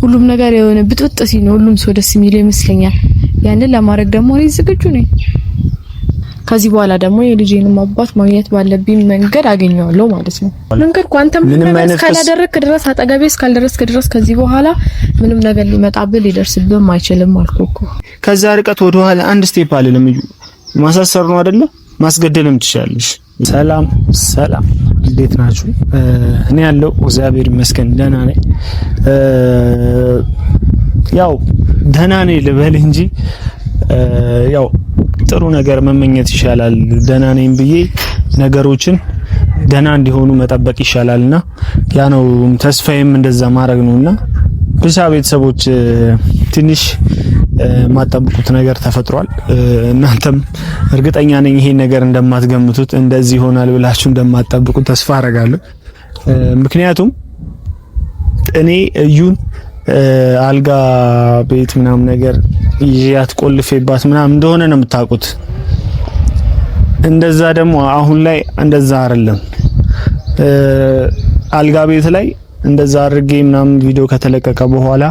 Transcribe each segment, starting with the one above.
ሁሉም ነገር የሆነ ብጥብጥ ሲል ሁሉም ሰው ደስ የሚለው ይመስለኛል። ያንን ለማድረግ ደግሞ እኔ ዝግጁ ነኝ። ከዚህ በኋላ ደግሞ የልጄንም አባት ማግኘት ባለብኝ መንገድ አገኘዋለሁ ማለት ነው። መንገድ ኳንተም ምንም አይነት ካላደረክ ድረስ አጠገቤ እስካልደረስክ ድረስ ከዚህ በኋላ ምንም ነገር ሊመጣብህ ሊደርስብህ አይችልም አልኩህ እኮ። ከዛ ርቀት ወደ ኋላ አንድ ስቴፕ አልልም። ማሳሰር ነው አይደለ? ማስገደልም ትችላለሽ። ሰላም እንዴት ናችሁ? እኔ ያለው እግዚአብሔር ይመስገን ደህና ነኝ። ያው ደህና ነኝ ልበል እንጂ ያው ጥሩ ነገር መመኘት ይሻላል። ደህና ነኝ ብዬ ነገሮችን ደህና እንዲሆኑ መጠበቅ ይሻላልና ያ ነው ተስፋዬም እንደዛ ማድረግ ነውና ብቻ ቤተሰቦች ትንሽ ማጣብቁት ነገር ተፈጥሯል። እናንተም እርግጠኛ ነኝ ይሄን ነገር እንደማትገምቱት እንደዚህ ይሆናል ብላችሁ እንደማትጠብቁት ተስፋ አደርጋለሁ። ምክንያቱም እኔ እዩን አልጋ ቤት ምናምን ነገር ይያት ቆልፌባት ምናምን እንደሆነ ነው የምታውቁት። እንደዛ ደግሞ አሁን ላይ እንደዛ አይደለም። አልጋ ቤት ላይ እንደዛ አድርጌ ምናምን ቪዲዮ ከተለቀቀ በኋላ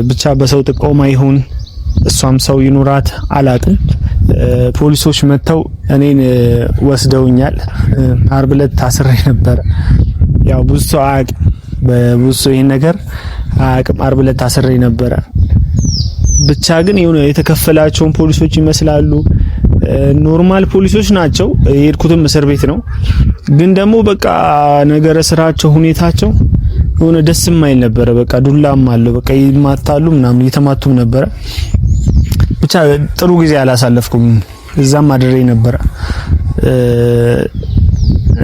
ብቻ በሰው ጥቆማ ይሁን እሷም ሰው ይኑራት አላቅም፣ ፖሊሶች መተው እኔን ወስደውኛል። ዓርብ ዕለት ታስሬ ነበር። ያው ብዙ ሰው አያውቅም፣ በብዙ ሰው ይሄን ነገር አያውቅም። ዓርብ ዕለት ታስሬ ነበር። ብቻ ግን የሆነ የተከፈላቸውን ፖሊሶች ይመስላሉ። ኖርማል ፖሊሶች ናቸው። የሄድኩትም እስር ቤት ነው። ግን ደግሞ በቃ ነገረ ስራቸው ሁኔታቸው የሆነ ደስ የማይል ነበረ። በቃ ዱላም አለው። በቃ ይማታሉ ምናምን እየተማቱም ነበረ። ብቻ ጥሩ ጊዜ አላሳለፍኩም። እዛም አድሬ ነበረ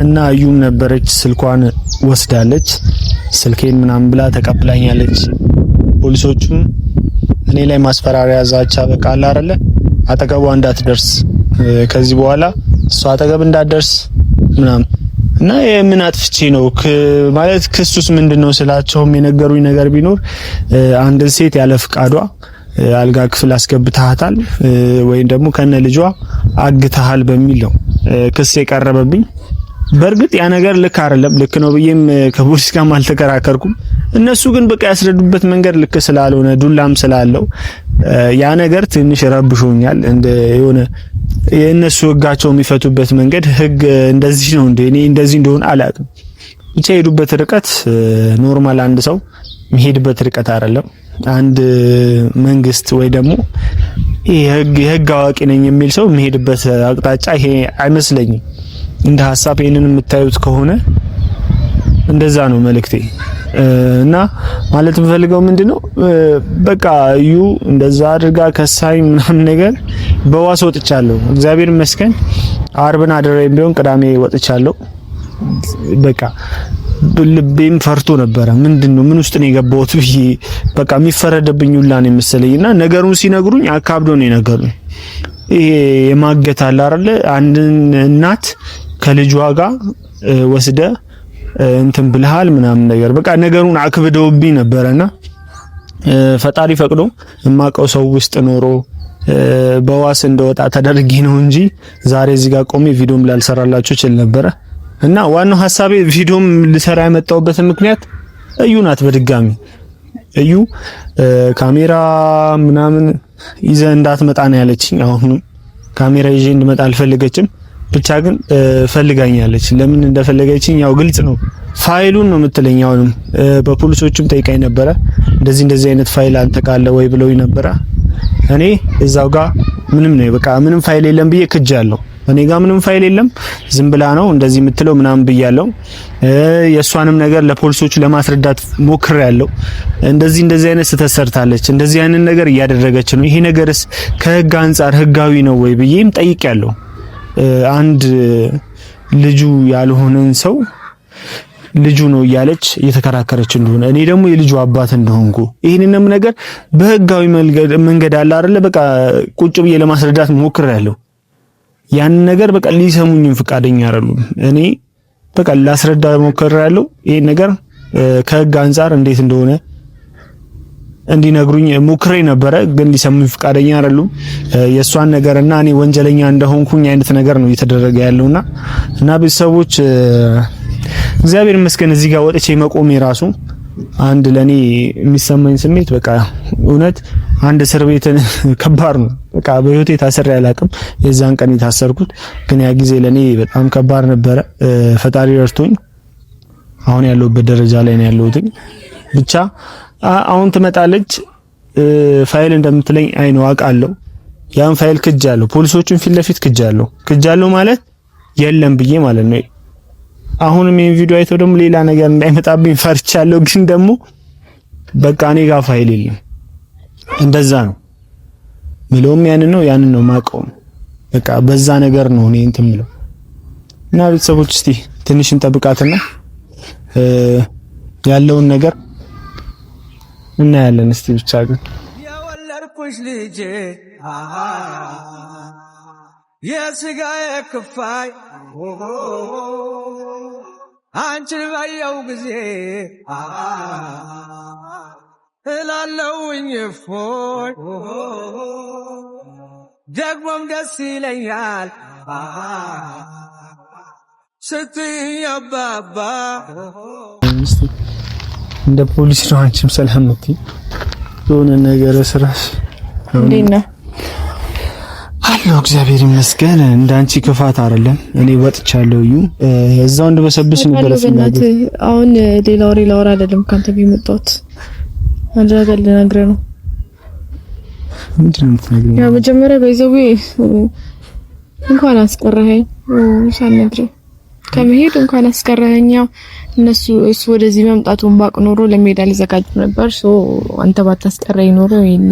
እና እዩም ነበረች። ስልኳን ወስዳለች። ስልኬን ምናምን ብላ ተቀብላኛለች። ፖሊሶቹም እኔ ላይ ማስፈራሪያ ዛቻ በቃ አለ አይደለ አጠገቧ እንዳትደርስ ከዚህ በኋላ እሷ አጠገብ እንዳትደርስ ምናምን እና የምን አጥፍቼ ነው ማለት ክሱስ ምንድነው ስላቸውም የነገሩኝ ነገር ቢኖር አንድ ሴት ያለ ፍቃዷ አልጋ ክፍል አስገብተሃታል ወይም ደግሞ ከነ ልጇ አግተሃል በሚል ነው ክስ የቀረበብኝ። በርግጥ ያ ነገር ልክ አይደለም። ልክ ነው ብዬም ከፖሊስ ጋር አልተከራከርኩም። እነሱ ግን በቃ ያስረዱበት መንገድ ልክ ስላልሆነ ዱላም ስላለው ያ ነገር ትንሽ ረብሾኛል። እንደ የሆነ የእነሱ ህጋቸው የሚፈቱበት መንገድ ህግ እንደዚህ ነው እንዴ? እኔ እንደዚህ እንደሆነ አላውቅም። ብቻ የሄዱበት ርቀት ኖርማል አንድ ሰው የሚሄድበት ርቀት አይደለም። አንድ መንግስት ወይ ደግሞ የህግ አዋቂ ነኝ የሚል ሰው የሚሄድበት አቅጣጫ ይሄ አይመስለኝም። እንደ ሐሳብ ይሄንን የምታዩት ከሆነ እንደዛ ነው መልእክቴ። እና ማለት የምፈልገው ምንድነው በቃ ዩ እንደዛ አድርጋ ከሳይ ምናምን ነገር በዋስ ወጥቻለሁ። እግዚአብሔር ይመስገን። ዓርብን አድሬም ቢሆን ቅዳሜ ወጥቻለሁ። በቃ ልቤም ፈርቶ ነበረ። ምንድነው ምን ውስጥ ነው የገባሁት ብዬ በቃ የሚፈረደብኝ ሁላ ነው መሰለኝና ነገሩን ሲነግሩኝ አካብዶ ነው የነገሩኝ። ይሄ የማገት አለ አይደለ አንድ እናት ከልጇ ጋር ወስደ እንትን ብልሃል ምናምን ነገር በቃ ነገሩን አክብደውብኝ ነበርና ፈጣሪ ፈቅዶ የማውቀው ሰው ውስጥ ኖሮ በዋስ እንደወጣ ተደርጌ ነው እንጂ ዛሬ እዚህ ጋር ቆሜ ቪዲዮም ላልሰራላችሁ እችል ነበረ። እና ዋናው ሐሳቤ ቪዲዮም ልሰራ የመጣሁበት ምክንያት እዩ ናት። በድጋሚ እዩ ካሜራ ምናምን ይዘህ እንዳትመጣ ነው ያለችኝ። አሁን ካሜራ ይዤ እንድመጣ አልፈልገችም። ብቻ ግን ፈልጋኛለች። ለምን እንደፈለገችኝ ያው ግልጽ ነው። ፋይሉን ነው የምትለኝ። አሁንም በፖሊሶችም ጠይቃኝ ነበረ። እንደዚህ አይነት ፋይል አንተ ካለ ወይ ብለውኝ ነበረ። እኔ እዛው ጋር ምንም ነው በቃ ምንም ፋይል የለም ብዬ ክጃለሁ። እኔ ጋር ምንም ፋይል የለም ዝም ብላ ነው እንደዚህ የምትለው ምናምን ብያለሁ። የሷንም ነገር ለፖሊሶቹ ለማስረዳት ሞክሬያለሁ። እንደዚህ አይነት ስተሰርታለች እንደዚህ አይነት ነገር እያደረገች ነው። ይሄ ነገርስ ከህግ አንፃር ህጋዊ ነው ወይ ብዬም ጠይቄያለሁ። አንድ ልጁ ያልሆነን ሰው ልጁ ነው እያለች እየተከራከረች እንደሆነ እኔ ደግሞ የልጁ አባት እንደሆንኩ ይሄንንም ነገር በህጋዊ መንገድ አለ አይደለ በቃ ቁጭ ብዬ ለማስረዳት ሞክሬያለሁ። ያን ነገር በቃ ሊሰሙኝም ፍቃደኛ አይደሉም። እኔ በቃ ላስረዳ ሞክሬያለሁ። ይሄን ነገር ከህግ አንፃር እንዴት እንደሆነ እንዲነግሩኝ ሞክሬ ነበረ፣ ግን ሊሰሙኝ ፍቃደኛ አይደሉም። የሷን ነገርና እኔ ወንጀለኛ እንደሆንኩኝ አይነት ነገር ነው እየተደረገ ያለውና እና ቤተሰቦች እግዚአብሔር ይመስገን እዚህ ጋር ወጥቼ መቆሜ ራሱ አንድ ለኔ የሚሰማኝ ስሜት በቃ እውነት አንድ እስር ቤትን ከባድ ነው። በቃ በህይወቴ ታስሬ አላውቅም። የዛን ቀን የታሰርኩት ግን ያ ጊዜ ለኔ በጣም ከባድ ነበረ። ፈጣሪ ረድቶኝ አሁን ያለሁበት ደረጃ ላይ ነው ያለሁት። ብቻ አሁን ትመጣለች ፋይል እንደምትለኝ አይነው አውቃለሁ። ያን ፋይል ክጃለሁ፣ ፖሊሶቹን ፊት ለፊት ክጃለሁ ማለት የለም ብዬ ማለት ነው። አሁንም ይሄን ቪዲዮ አይተው ደግሞ ሌላ ነገር እንዳይመጣብኝ ፈርቻለሁ። ግን ደግሞ በቃ እኔ ጋር ፋይል የለም። እንደዛ ነው ምለውም ያንን ነው ማቀው። በቃ በዛ ነገር ነው እኔ እንትን ምለው እና ቤተሰቦች እስቲ ትንሽ እንጠብቃትና ያለውን ነገር እናያለን። እስቲ ብቻ ግን የወለድኩሽ ልጄ የስጋዬ ክፋይ አንቺን ባየው ጊዜ እላለሁኝ እፎይ ደግሞም ደስ ይለኛል ስትይ አባባ። እንደ ፖሊስ ነው አንቺም ሰላም ነው የሆነ ነገር ስራሽ እንዴት ነው? አለው እግዚአብሔር ይመስገን። እንዳንቺ ክፋት አይደለም። እኔ ወጥቻለሁ እዛው እንደበሰብስ ነበር ፍላጎት። አሁን ሌላ ወሬ አይደለም ካንተ ቢመጣት አንድ ነገር ልነግርህ ነው። ምንድን ነው የምትነግሪኝ? ያው መጀመሪያ በይዘው እንኳን አስቀረኸኝ ሳልነግርህ ከመሄድ እንኳን አስቀረኸኝ። እሱ ወደዚህ መምጣቱን ባቅ ኖሮ ለሜዳ ሊዘጋጅ ነበር። አንተ ባታስቀረኝ ኖሮ ይሄኔ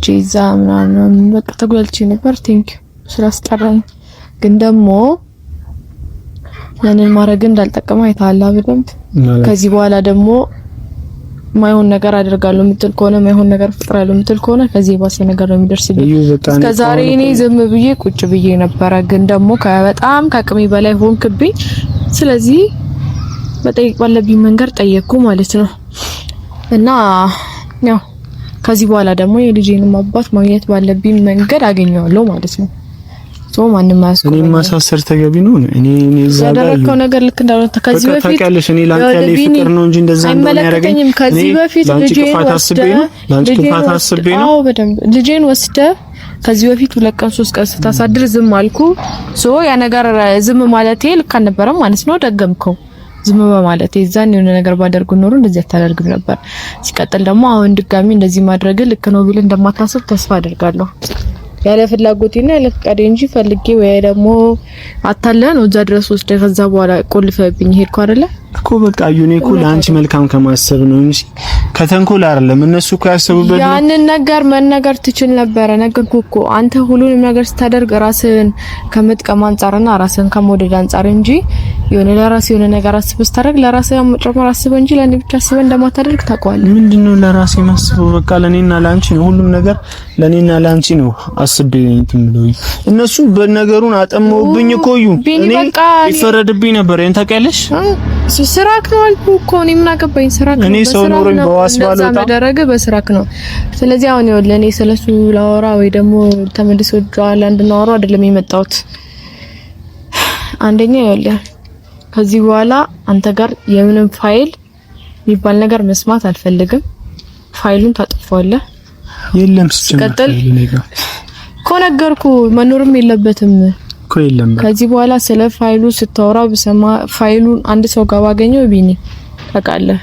ጄዛ ምናምን በቃ ተጓልቼ ነበር። ቴንክ ስላስቀረኝ። ግን ደግሞ ያንን ማድረግ እንዳልጠቀመ አይተሃል በደንብ። ከዚህ በኋላ ደግሞ ማይሆን ነገር አደርጋለሁ የምትል ከሆነ ማይሆን ነገር ፍጥራለሁ የምትል ከሆነ ከዚህ ባሰ ነገር ነው የሚደርስብኝ። እስከዛሬ እኔ ዝም ብዬ ቁጭ ብዬ ነበረ። ግን ደግሞ በጣም ከአቅሜ በላይ ሆንክብኝ። ስለዚህ መጠየቅ ባለብኝ መንገድ ጠየቅኩ ማለት ነው። እና ያው ከዚህ በኋላ ደግሞ የልጄንም አባት ማግኘት ባለብኝ መንገድ አገኘዋለሁ ማለት ነው። ማንም አያስቆም። እኔ ማሳሰር ተገቢ ነው። እኔ ያደረከው ነገር ልክ እንዳልሆነ ከዚህ በፊት ታውቂያለሽ። እኔ ላንተ ያለ ፍቅር ነው እንጂ እንደዛ እንደሆነ ያደረገኝ ከዚህ በፊት ልጄን አስቤ ነው። አዎ በደንብ ልጄን ወስደህ ከዚህ በፊት 2 ቀን 3 ቀን ስታሳድር ዝም አልኩ። ያ ነገር ዝም ማለቴ ልክ አልነበረም ማለት ነው። ደገምከው ዝም በማለት የዛን የሆነ ነገር ባደርግ ኖሮ እንደዚህ አታደርግም ነበር። ሲቀጥል ደግሞ አሁን ድጋሚ እንደዚህ ማድረግ ልክ ነው ቢል እንደማታስብ ተስፋ አደርጋለሁ። ያለ ፍላጎቴና ያለ ፍቃዴ እንጂ ፈልጌ ወይ ደግሞ አታለን እዛ ድረስ ወስደ ከዛ በኋላ ቆልፈብኝ ሄድኩ አይደለ እኮ በቃ ዩኒኮ ለአንቺ መልካም ከማሰብ ነው እንጂ ከተንኮል አይደለም። እነሱ እኮ ያሰቡበት ያንን ነገር መናገር ትችል ነበር። ነገርኩ እኮ አንተ ሁሉንም ነገር ስታደርግ ራስህን ከመጥቀም አንፃርና ራስህን ከመውደድ አንፃር እንጂ የሆነ ለራስህ የሆነ ነገር አስበህ ስታደርግ ለራስህ መጨመር አስበህ እንጂ ለኔ ብቻ አስበህ እንደማታደርግ ታውቀዋለህ። ምንድነው ለራሴ ማስበው? በቃ ለኔና ላንቺ ነው ሁሉም ነገር ለኔና ላንቺ ነው አስቤ እንትን ብለው እነሱ በነገሩን አጠመውብኝ እኮ እኔ ይፈረድብኝ ነበር። እንት ታውቂያለሽ ስራክ ነው አልኩህ እኮ እኔ ምን አገባኝ። ስራክ ነው እኔ ሰው ኖሮኝ በዋስባለው ታደረገ በስራክ ነው። ስለዚህ አሁን ይኸውልህ እኔ ስለሱ ላወራ ወይ ደግሞ ተመልሶ ጃል እንድናወራ አይደለም የመጣሁት። አንደኛ ይኸውልህ ከዚህ በኋላ አንተ ጋር የምንም ፋይል የሚባል ነገር መስማት አልፈልግም። ፋይሉን ታጥፋለህ። የለም ሲቀጥል እኮ ነገርኩህ መኖርም የለበትም እኮ የለም። ከዚህ በኋላ ስለ ፋይሉ ስታወራ በሰማ ፋይሉን አንድ ሰው ጋር ባገኘው ቢኒ ታውቃለህ።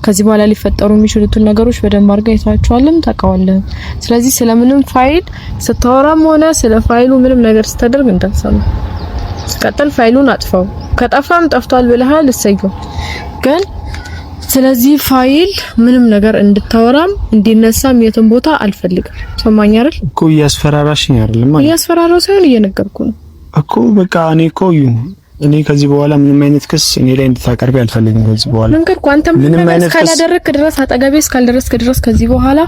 ከዚህ በኋላ ሊፈጠሩ የሚችሉትን ነገሮች በደንብ አድርገህ አይታችኋልም ታውቃለህ። ስለዚህ ስለምንም ፋይል ስታወራም ሆነ ስለ ፋይሉ ምንም ነገር ስታደርግ እንዳትሰማ። ሲቀጥል ፋይሉን አጥፋው። ከጠፋም ጠፍቷል ብለሃል እሰየው። ግን ስለዚህ ፋይል ምንም ነገር እንድታወራም እንዲነሳም የትም ቦታ አልፈልግም። ሰማኝ አይደል? እኮ እያስፈራራሽኝ አይደለም ማለት እያስፈራራው ሳይሆን እየነገርኩ ነው እኮ በቃ እኔ እኮ እኔ ከዚህ በኋላ ምንም አይነት ክስ እኔ ላይ እንድታቀርቢ አልፈልግም። ከዚህ በኋላ ነገርኩ። አንተም ምንም አይነት ካላደረክ ድረስ አጠገቤ እስካልደረስክ ድረስ ከዚህ በኋላ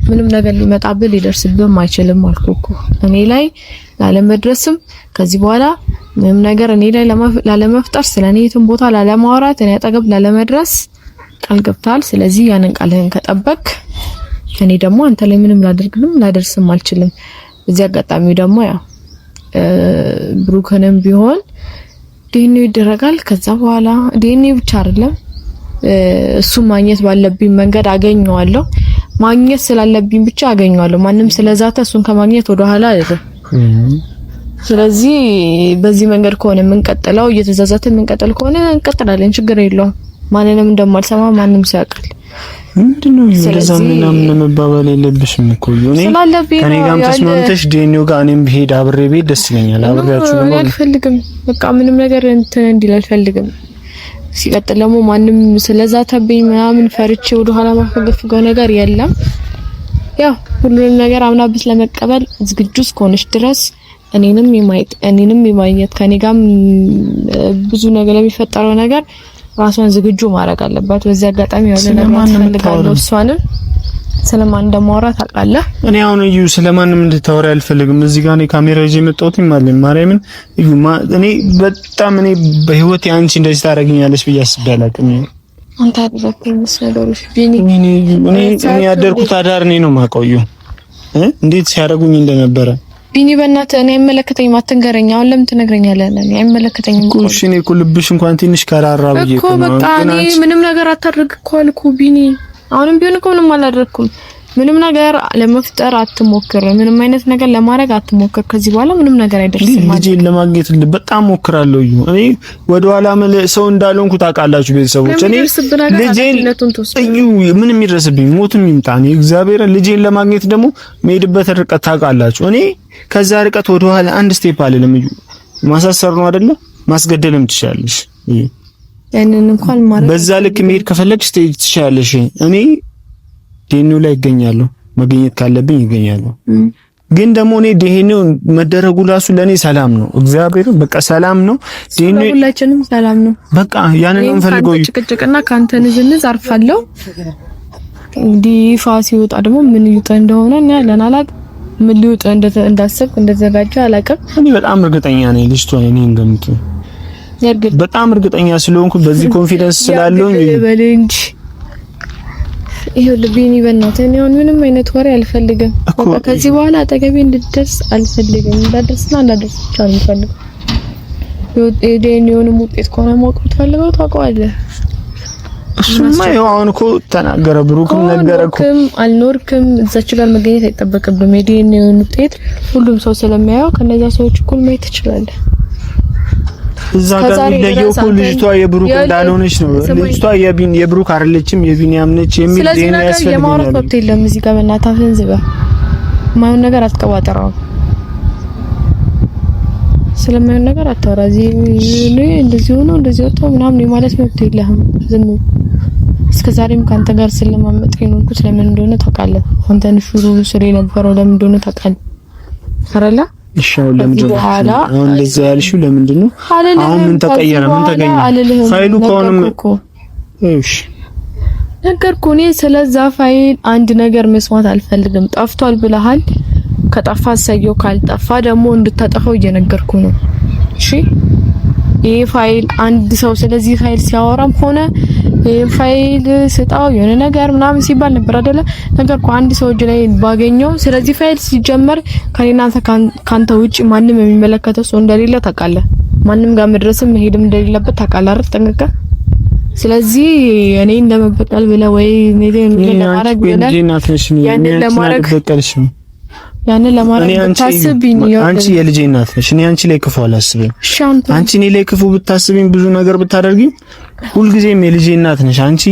ምንም ነገር ሊመጣብህ ሊደርስብህ አይችልም አልኩህ እኮ። እኔ ላይ ላለመድረስም ከዚህ በኋላ ምንም ነገር እኔ ላይ ላለመፍጠር ስለኔ የትም ቦታ ላለማውራት እኔ አጠገብ ላለመድረስ ቃል ገብተሃል። ስለዚህ ያንን ቃልህን ከጠበቅ እኔ ደግሞ አንተ ላይ ምንም ላደርስም አልችልም። እዚህ አጋጣሚው ደግሞ ያው ብሩክንም ቢሆን ዲኤንኤ ይደረጋል። ከዛ በኋላ ዲኤንኤ ብቻ አይደለም እሱ ማግኘት ባለብኝ መንገድ አገኘዋለሁ። ማግኘት ስላለብኝ ብቻ አገኘዋለሁ። ማንም ስለዛተ እሱን ከማግኘት ወደ ኋላ አይደለም። ስለዚህ በዚህ መንገድ ከሆነ የምንቀጥለው እየተዛዛተ የምንቀጥል ከሆነ እንቀጥላለን፣ ችግር የለውም። ማንንም እንደማልሰማ ማንም ሲያውቃል። ምንድነው እንደዛ ምናምን መባባል የለብሽም እኮ እኔ ከኔ ጋርም ተስማምተሽ ዴኒዮ ጋር እኔም ብሄድ አብሬ ቤት ደስ ይለኛል። አብሬያችሁ ነው አልፈልግም። በቃ ምንም ነገር እንትን እንዲል አልፈልግም። ሲቀጥል ደግሞ ማንም ስለዛተብኝ ምናምን ፈርቼ ወደ ኋላ ማፈገፍገው ነገር የለም። ያው ሁሉንም ነገር አምናብስ ለመቀበል ዝግጁ እስከሆነች ድረስ እኔንም የማግኘት ከኔ ጋርም ብዙ ነገር ለሚፈጠረው ነገር ራሷን ዝግጁ ማድረግ አለባት። በዚህ አጋጣሚ ያለ ነገር ፈልጋለሁ። እሷንም ስለማን እንደማወራ ታውቃለህ። እኔ አሁን እዩ ስለማንም እንድታወራ አልፈልግም። እዚህ ጋር ነው ካሜራ ይዤ መጣሁት ማለት ማርያምን እዩ እኔ በጣም እኔ በህይወቴ አንቺ እንደዚህ ታረጋግኛለሽ ብዬ አስቤ አላውቅም። አንተ አደረከኝ መስለዶሽ ቢኒ እኔ ያደርኩት አዳር እኔ ነው ማቆዩ እንዴት ሲያረጉኝ እንደነበረ ቢኒ በእናትህ እኔ አይመለከተኝም። አትንገረኝ። አሁን ለምን ትነግረኛለህ? እኔ አይመለከተኝም እኮ እሺ። እኔ እኮ ልብሽ እንኳን ትንሽ ከራራ ብዬ እኮ በቃ እኔ ምንም ነገር አታድርግ እኮ አልኩ ቢኒ። አሁንም ቢሆን እኮ ምንም አላደረኩም። ምንም ነገር ለመፍጠር አትሞክር። ምንም አይነት ነገር ለማድረግ አትሞክር። ከዚህ በኋላ ምንም ነገር አይደርስም ማለት ልጄን ለማግኘት በጣም ሞክራለሁ። እኔ ወደ ኋላ ሰው እንዳልሆንኩ ታውቃላችሁ ቤተሰቦች። እኔ ልጄን ምንም ይደርስብኝ ሞትም ይምጣ እኔ እግዚአብሔር ልጄን ለማግኘት ደግሞ መሄድበት ርቀት ታውቃላችሁ። እኔ ከዛ ርቀት ወደ ኋላ አንድ ስቴፕ አልልም። ማሳሰር ነው አይደለ? ማስገደልም ትችያለሽ። ያንን እንኳን ማለት በዛ ልክ መሄድ ከፈለግሽ ትችያለሽ። እኔ ዴኒዮ ላይ ይገኛሉ። መገኘት ካለብኝ ይገኛሉ። ግን ደግሞ እኔ ዴኒዮ መደረጉ ራሱ ለኔ ሰላም ነው። እግዚአብሔር በቃ ሰላም ነው። ዴኒዮ ሁላችንም ሰላም ነው። በቃ ያንን ነው ፈልገው ጭቅጭቅና ካንተ ንዝንዝ አርፋለሁ። እንግዲህ ፋሲ ወጣ ደግሞ ምን ይውጣ እንደሆነ እና ለናላቅ ምን ሊውጣ እንዳሰብክ እንደተዘጋጀ አላውቅም። እኔ በጣም እርግጠኛ ነኝ ልጅቷ እኔ እንደምት በጣም እርግጠኛ ስለሆንኩ በዚህ ኮንፊደንስ ስላለኝ በለንጂ ይሄው ልቤኒ በእናትህ እኔ አሁን ምንም አይነት ወሬ አልፈልግም። በቃ ከዚህ በኋላ አጠገቤ እንድትደርስ አልፈልግም። እንዳደርስና እንዳደርስ ብቻ ነው የምፈልገው። የዴኒዮን ውጤት ከሆነ ማወቅ የምትፈልገው ታውቀዋለህ። እሱማ ይኸው አሁን እኮ ተናገረ። ብሩክም ነገረኩ። አልኖርክም እዛች ጋር መገኘት አይጠበቅብም። የዴኒዮን ውጤት ሁሉም ሰው ስለሚያየው ከነዛ ሰዎች እኩል ማየት ትችላለህ። እዛ ጋር የሚለየው እኮ ልጅቷ የብሩክ እንዳልሆነች ነው። ልጅቷ የብሩክ አይደለችም የቢኒያም ነች የሚል ዴኒዮ ያስፈልጋል። የማውራት ወቅት የለም እዚህ ጋር በእናትህ አፍህን ዝጋ። ማይሆን ነገር አትቀባጠራው። ስለማይሆን ነገር አታወራ። እዚህ እንደዚህ ሆኖ እንደዚህ ወጥቶ ምናምን የማለት መብት የለህም። ዝም እስከዛሬም ካንተ ጋር ስለማመጥ የኖርኩት ለምን እንደሆነ ታውቃለህ። አንተን ሹሩ ስሬ ነበረው ለምን እንደሆነ ታውቃለህ አይደል? እሺው ለምንድን ነው አሁን እንደዛ ያልሽው? ለምንድን ነው አሁን ምን ተቀየረ? ምን ተገኘ? ፋይሉ ከሆነም እሺ ነገርኩህ። እኔ ስለዛ ፋይል አንድ ነገር መስማት አልፈልግም። ጠፍቷል ብለሃል። ከጠፋ ሰየው፣ ካልጠፋ ደግሞ እንድታጠፋው እየነገርኩ ነው። እሺ ይሄ ፋይል አንድ ሰው ስለዚህ ፋይል ሲያወራም ሆነ ይሄ ፋይል ስጣው የሆነ ነገር ምናምን ሲባል ነበር አይደለ? ነገርኩህ። አንድ ሰው እጅ ላይ ባገኘው ስለዚህ ፋይል ሲጀመር ከኔና ካንተ ውጪ ማንም የሚመለከተው ሰው እንደሌለ ታውቃለህ። ማንም ጋር መድረስም መሄድም እንደሌለበት ታውቃለህ አይደል? ጠንቀቀህ። ስለዚህ እኔ እንደመበቀል ብለህ ወይ ለማድረግ ብለህ ያንን ለማድረግ ታስብኝ። አንቺ የልጄ እናት ነሽ። እኔ አንቺ ላይ ክፉ አላስብም። አንቺ እኔ ላይ ክፉ ብታስብኝ ብዙ ነገር ብታደርጊኝ ሁልጊዜም የልጄ እናት ነሽ። አንቺ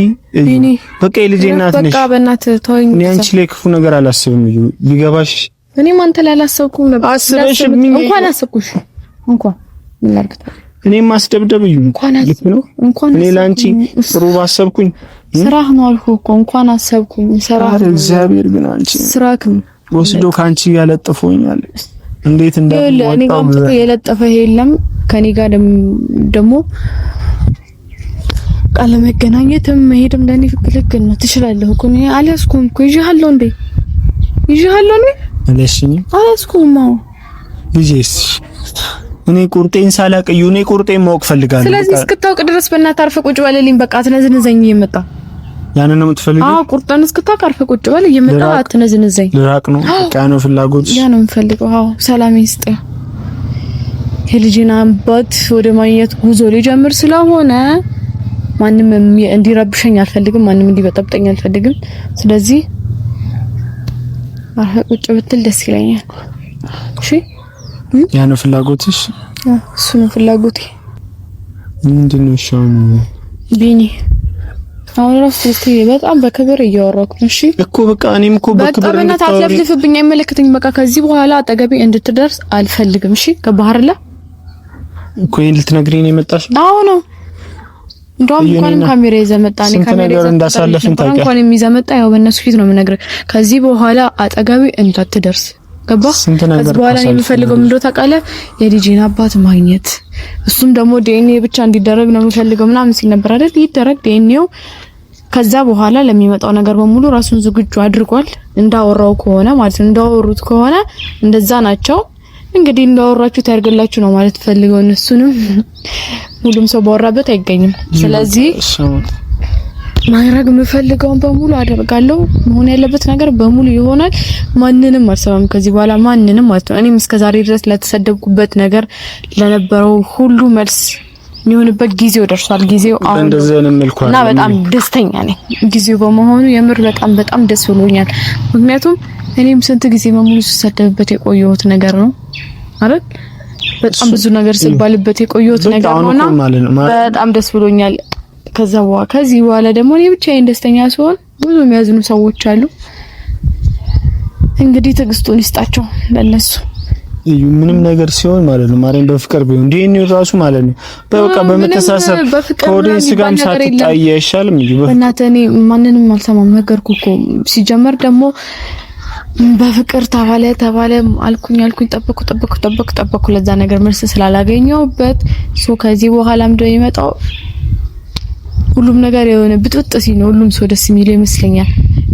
በቃ የልጄ እናት ነሽ። በቃ በእናትህ ተወኝ። እኔ አንቺ ላይ ክፉ ነገር አላስብም። ቢገባሽ እኔም አንተ ላይ አላሰብኩም ነበር። አስበሽብኝ እንኳን አሰብኩሽ እንኳን ምን ላድርግ? እኔም ማስደብደብ ልክ ነው። እኔ ላንቺ ጥሩ ባሰብኩኝ ስራህ ነው አልኩህ እኮ እንኳን አሰብኩኝ። ስራህ እግዚአብሔር ግን አንቺ ስራህ ወስዶ ካንቺ ያለጥፎኛል። እንዴት እንደምወጣው እኔ ጋር የለጠፈ የለም። ከኔ ጋር ደግሞ ቃል መገናኘትም መሄድም ለኔ ፍቅልክ ነው። ትችላለህ እኮ እኔ አልያዝኩም እኮ ይዤሃለሁ እንዴ ይዤሃለሁ ነው አለሽኝ። አልያዝኩም ነው ልጄስ እኔ ቁርጤን ሳላቀዩ እኔ ቁርጤን ማወቅ ፈልጋለሁ። ስለዚህ እስክታውቅ ድረስ በእናትህ አርፈህ ቁጭ በልልኝ። በቃ አትነዝንዘኝ እየመጣ ያንን ነው የምትፈልጊው? አዎ ቁርጣን እስክታውቅ አርፈህ ቁጭ በል እየመጣ አትነዝንዘኝ። ልራቅ ነው በቃ ነው ፍላጎት። ያ ነው የምፈልገው። አዎ ሰላም ይስጥ። የልጅና አባት ወደ ማግኘት ጉዞ ሊጀምር ስለሆነ ማንም እንዲረብሸኝ አልፈልግም፣ ማንም እንዲበጠብጠኝ አልፈልግም። ስለዚህ ቁጭ ብትል ደስ ይለኛል። እሺ ያ ነው ፍላጎትሽ? እሱ ነው ፍላጎቴ። ምንድነው? እሺ ቢኒ አሁን ራሱ በጣም በክብር እያወራኩ ነው። እሺ እኮ በቃ እኔም እኮ በክብር በቃ በእናትህ አትለፍልፍብኝ፣ አይመለከተኝም። በቃ ከዚህ በኋላ አጠገቤ እንድትደርስ አልፈልግም። እሺ ገባህ አይደለ? እኮ ይሄን ልትነግሪኝ ነው የመጣሽ? አዎ ነው። እንደውም እንኳንም ካሜራ ይዘህ መጣ። እኔ ካሜራ ይዘህ እንዳሳለፍን ታውቂያለሽ። እንኳንም ይዘህ መጣ። ያው በእነሱ ፊት ነው የምነግርህ። ከዚህ በኋላ አጠገቤ እንዳትደርስ ገባህ? ከዚህ በኋላ እኔ የምፈልገው ምንድነው ታውቃለህ? የልጄን አባት ማግኘት፣ እሱም ደግሞ ዲኤንኤ ብቻ እንዲደረግ ነው የምፈልገው ምናምን ሲል ነበር አይደል? ይደረግ ዲኤንኤው። ከዛ በኋላ ለሚመጣው ነገር በሙሉ ራሱን ዝግጁ አድርጓል። እንዳወራው ከሆነ ማለት ነው፣ እንዳወሩት ከሆነ እንደዛ ናቸው። እንግዲህ እንዳወራችሁት ያርግላችሁ ነው ማለት ፈልገው። እነሱንም ሁሉም ሰው ባወራበት አይገኝም። ስለዚህ ማድረግ የምፈልገውን በሙሉ አደርጋለሁ። መሆን ያለበት ነገር በሙሉ ይሆናል። ማንንም አልሰማም ከዚህ በኋላ ማንንም ማለት ነው። እኔም እስከዛሬ ድረስ ለተሰደብኩበት ነገር ለነበረው ሁሉ መልስ የሚሆንበት ጊዜው ደርሷል። ጊዜው አሁን እና በጣም ደስተኛ ነኝ ጊዜው በመሆኑ። የምር በጣም በጣም ደስ ብሎኛል። ምክንያቱም እኔም ስንት ጊዜ በሙሉ ስሰደብበት የቆየሁት ነገር ነው አይደል? በጣም ብዙ ነገር ስባልበት የቆየሁት ነገር ነውና በጣም ደስ ብሎኛል። ከዚህ በኋላ ደግሞ እኔ ብቻዬን ደስተኛ ስሆን ብዙ የሚያዝኑ ሰዎች አሉ። እንግዲህ ትዕግስቱን ይስጣቸው ለነሱ። ምንም ነገር ሲሆን ማለት ነው ማርያም በፍቅር ቢሆን ዲኤንኤ ራሱ ማለት ነው በቃ በመተሳሰብ ከኦዲየንስ ጋርም ሳትጣይ አይሻልም? በእናትህ እኔ ማንንም አልሰማም ነገርኩ እኮ። ሲጀመር ደግሞ በፍቅር ተባለ አልኩኝ ጠበቅኩ ለዛ ነገር መልስ ስላላገኘሁበት ከዚህ በኋላ ምንድነው የሚመጣው? ሁሉም ነገር የሆነ ብጥብጥ ሲል ነው ሁሉም ሰው ደስ የሚለው ይመስለኛል።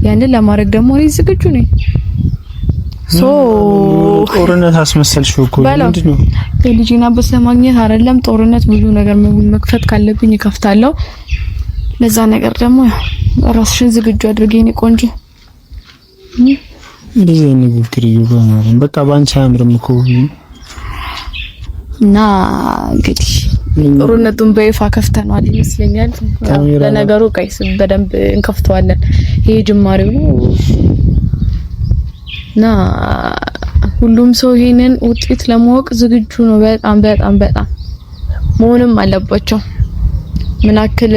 ያንን ለማድረግ ደግሞ እኔ ዝግጁ ነኝ። ጦርነት አስመሰልሽው እኮ ምንድነው? የልጄን አባት ለማግኘት አይደለም ጦርነት፣ ብዙ ነገር መክፈት ካለብኝ እከፍታለሁ። ለዛ ነገር ደግሞ ራስሽን ዝግጁ አድርጌ እኔ ቆንጆ እንደዚህ ንግግር ይባላል። በቃ ባንቺ አያምርም እኮ እና እንግዲህ ጦርነቱን በይፋ ከፍተናል ይመስለኛል። ለነገሩ ቀይስ በደንብ እንከፍተዋለን። ይሄ ጅማሬው ነው እና ሁሉም ሰው ይሄንን ውጤት ለማወቅ ዝግጁ ነው። በጣም በጣም በጣም መሆንም አለባቸው። ምናክል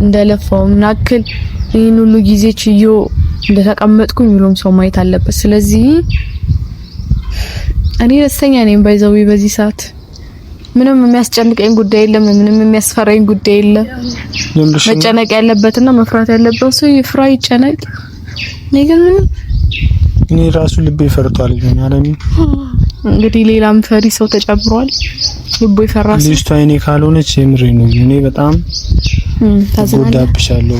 እንደለፋው ምናክል ይሄን ሁሉ ጊዜ ችዮ እንደተቀመጥኩኝ ሁሉም ሰው ማየት አለበት። ስለዚህ እኔ ደስተኛ ነኝ ባይዘው በዚህ ሰዓት ምንም የሚያስጨንቀኝ ጉዳይ የለም። ምንም የሚያስፈራኝ ጉዳይ የለም። መጨነቅ ያለበትና መፍራት ያለበት ሰው ይፍራ ይጨነቅ። እኔ ራሱ ልቤ ፈርቷል ማለት ነው። እንግዲህ ሌላም ፈሪ ሰው ተጨምሯል። ልቦ ይፈራል። ልጅቷ እኔ ካልሆነች የምሬ ነው። እኔ በጣም ተጎዳብሻለሁ።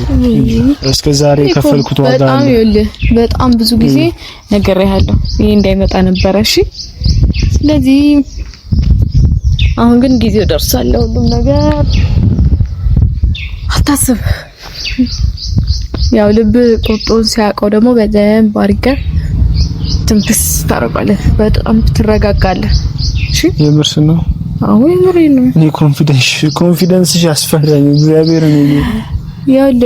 እስከ ዛሬ ከፈልኩት ዋጋ በጣም ብዙ ጊዜ ነግሬሃለሁ። ይሄ እንዳይመጣ ነበር። እሺ ስለዚህ አሁን ግን ጊዜው ደርሷል። ሁሉም ነገር አታስብ። ያው ልብ ቆርጦን ሲያውቀው ደግሞ በደንብ አድርገህ ትንፍስ ታረጋለህ፣ በጣም ትረጋጋለህ። እሺ የምርስ ነው? አዎ የምሬን ነው። እኔ ኮንፊደንስሽ ያስፈራኝ እግዚአብሔር ነው። ያለ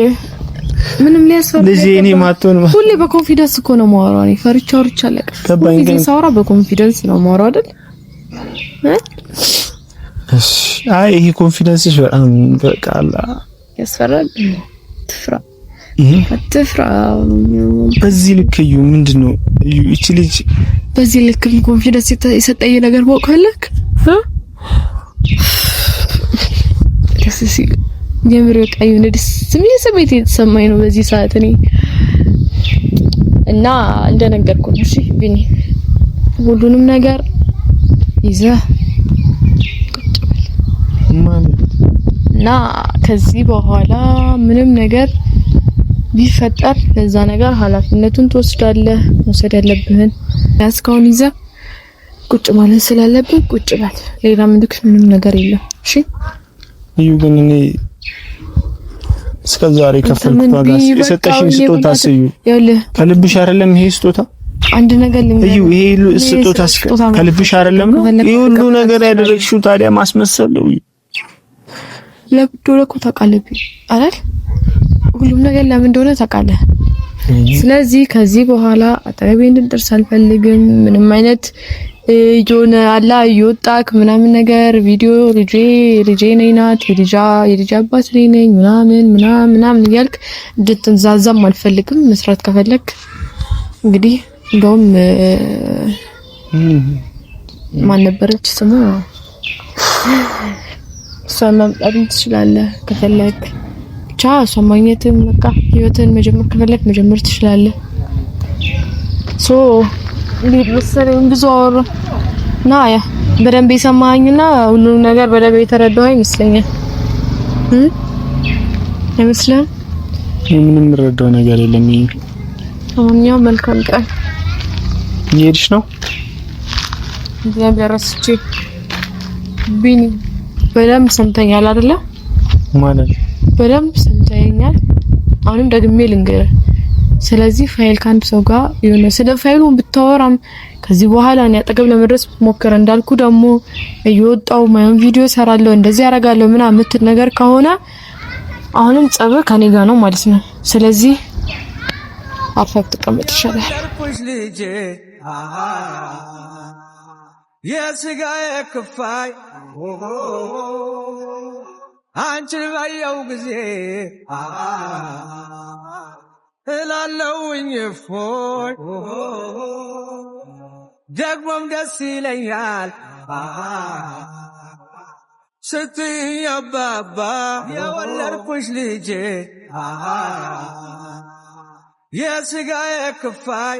ምንም ሊያስፈራ ልጄ እኔ ማጥቶን ሁሌ በኮንፊደንስ እኮ ነው የማወራው። እኔ ፈርቻ አለቀ። ገባኝ። ግን ሳወራ በኮንፊደንስ ነው የማወራው አይደል? እሺ አይ ይሄ ኮንፊደንስሽ በጣም በቃ ያስፈራል። አትፍራ። በዚህ ልክ እዩ ምንድነው እዩ እቺ ልጅ በዚህ ልክ ኮንፊደንስ የሰጠኝ ነገር ወቀለክ ደስ ሲል የምር ቀዩ ደስ ስሜት የተሰማኝ ነው በዚህ ሰዓት እኔ እና እንደነገርኩ ነው። እሺ ቢኒ ሁሉንም ነገር ይዘህ እና ከዚህ በኋላ ምንም ነገር ቢፈጠር ለዛ ነገር ኃላፊነቱን ትወስዳለህ። መውሰድ ያለብህን ያስካውን ይዘህ ቁጭ ማለት ስላለብህ ቁጭ በል። ሌላ ምንም ነገር የለም። እሺ እዩ ግን እኔ እስከዛሬ ከፈልኩት ዋጋ የሰጠሽኝ ስጦታ ስዩ ከልብሽ አይደለም? ይሄ ስጦታ አንድ ነገር እዩ ይሄ ስጦታ ከልብሽ አይደለም ነው? ይሄ ሁሉ ነገር ያደረግሽው ታዲያ ማስመሰል ነው። ለብዶለ እኮ ታውቃለህ አይደል? ሁሉም ነገር ለምን እንደሆነ ታውቃለህ። ስለዚህ ከዚህ በኋላ አጠገቤ እንድትደርስ አልፈልግም። ምንም አይነት ጆነ አላ ይወጣክ ምናምን ነገር ቪዲዮ ልጄ ነኝ ናት የልጅ አባት ነኝ ምናምን እያልክ እንድትንዛዛም አልፈልግም። መስራት ከፈለክ እንግዲህ እንደውም ማን ነበረች ስሙ እሷን ማምጣት ትችላለህ ከፈለክ። ብቻ እሷን ማግኘትም በቃ ህይወትን መጀመር ከፈለክ መጀመር ትችላለህ። ሊድረሰኝ ብዙ አወራ እና ያ በደንብ የሰማኸኝና ሁሉንም ነገር በደንብ የተረዳኸኝ ይመስለኛል። አይመስልም? ምንም የምረዳው ነገር የለም። አሁን መልካም ቀን እየሄድሽ ነው? እግዚአብሔር ረስቼ ቢኒ በደንብ ሰምተኛል አይደለ? ማለት በደንብ ሰምተኛል። አሁንም ደግሜ ልንገርህ። ስለዚህ ፋይል ካንድ ሰው ጋር የሆነ ስለ ፋይሉን ብታወራም ከዚህ በኋላ እኔ አጠገብ ለመድረስ ሞከረ እንዳልኩ ደግሞ እየወጣው ማየን ቪዲዮ ሰራለሁ እንደዚህ ያረጋለሁ ምናምን የምትል ነገር ከሆነ አሁንም ጸብ ከኔ ጋር ነው ማለት ነው። ስለዚህ አርፈህ ተቀመጥ ይሻላል። የስጋዬ ክፋይ አንቺን ባየው ጊዜ እላለሁኝ እፎይ ደግሞም ደስ ይለኛል ስትይ አባባ የወለድኩሽ ልጄ የስጋዬ ክፋይ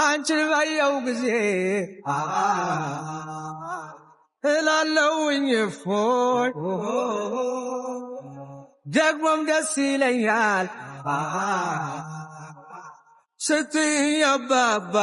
አንቺን ባየው ጊዜ እላለሁኝ እፎይ ደግሞም ደስ ይለኛል ስትይ አባባ